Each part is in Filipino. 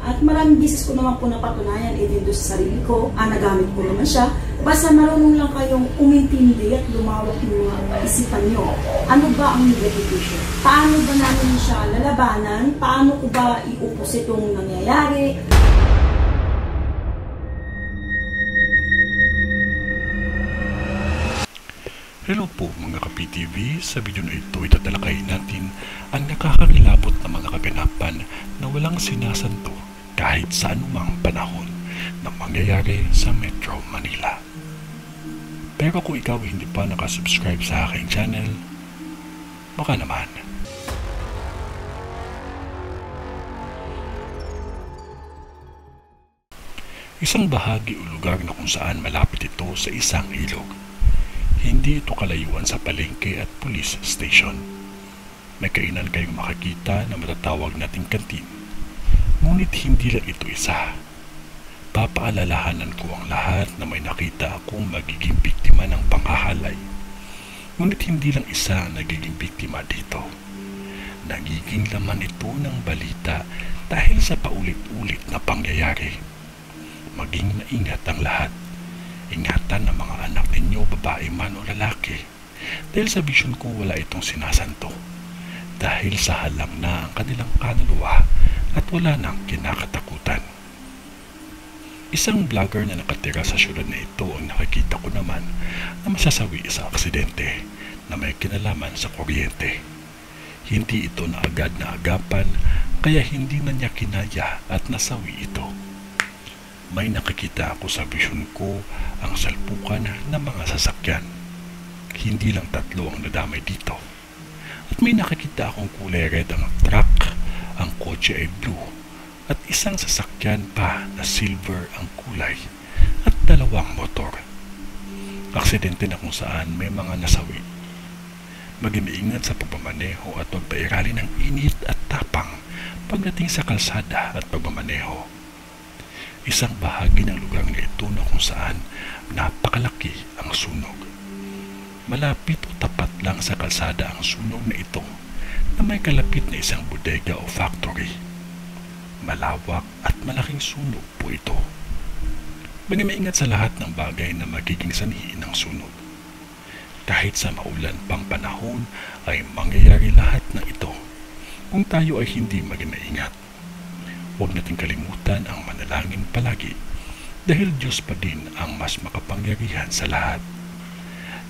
At maraming beses ko naman po napatunayan, even doon sa sarili ko, nagamit ko naman siya. Basta marunong lang kayong umintindi at lumawak yung mga isipan nyo. Ano ba ang negative issue? Paano ba namin siya lalabanan? Paano ko ba iupos itong nangyayari? Hello po mga ka-PTV, sa video na ito itatalakayin natin ang nakakakilabot na mga kaganapan na walang sinasanto kahit sa anumang panahon na mangyayari sa Metro Manila. Pero kung ikaw hindi pa nakasubscribe sa aking channel, baka naman. Isang bahagi o lugar na kung saan malapit ito sa isang ilog. Hindi ito kalayuan sa palengke at police station. May kainan kayong makakita na matatawag nating kantin. Ngunit hindi lang ito isa. Papaalalahanan ko ang lahat na may nakita akong magiging biktima ng panghahalay. Ngunit hindi lang isa ang nagiging biktima dito. Nagiging laman ito ng balita dahil sa paulit-ulit na pangyayari. Maging maingat ang lahat. Ingatan ang mga anak ninyo, babae man o lalaki. Dahil sa vision ko wala itong sinasanto. Dahil sa halang na ang kanilang kaluluwa at wala nang kinakatakutan. Isang vlogger na nakatira sa syudad na ito ang nakikita ko naman na masasawi sa aksidente na may kinalaman sa kuryente. Hindi ito na agad na agapan kaya hindi na niya kinaya at nasawi ito. May nakikita ako sa vision ko ang salpukan ng mga sasakyan. Hindi lang 3 ang nadamay dito. At may nakikita akong kulay red ang truck, ang kotse ay blue, at isang sasakyan pa na silver ang kulay, at 2 motor. Aksidente na kung saan may mga nasawi. Maging maingat sa pagmamaneho at pagpairali ng init at tapang pagdating sa kalsada at pagmamaneho. Isang bahagi ng lugar na ito na kung saan napakalaki ang sunog. Malapit o tapat lang sa kalsada ang sunog na ito na may kalapit na isang bodega o factory. Malawak at malaking sunog po ito. Maging maingat sa lahat ng bagay na magiging sanhi ng sunog. Kahit sa maulan pang panahon ay mangyayari lahat ng ito kung tayo ay hindi maging maingat. Huwag nating kalimutan ang manalangin palagi dahil Diyos pa din ang mas makapangyarihan sa lahat.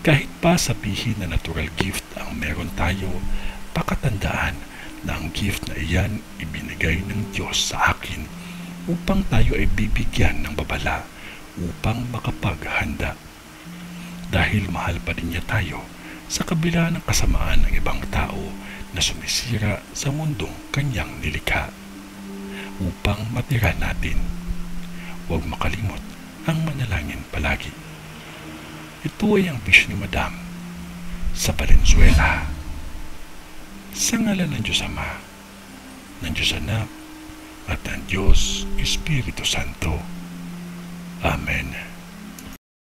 Kahit pa sabihin na natural gift ang meron tayo, pakatandaan na ang gift na iyan ibinigay ng Diyos sa akin upang tayo ay bibigyan ng babala upang makapaghanda. Dahil mahal pa din niya tayo sa kabila ng kasamaan ng ibang tao na sumisira sa mundong kanyang nilikha. Upang matira natin. Huwag makalimot ang manalangin palagi. Ito ay ang wish ni Madam sa Valenzuela. Sa ngalan ng Diyos Ama, ng Diyos Anak, at ng Diyos Espiritu Santo. Amen.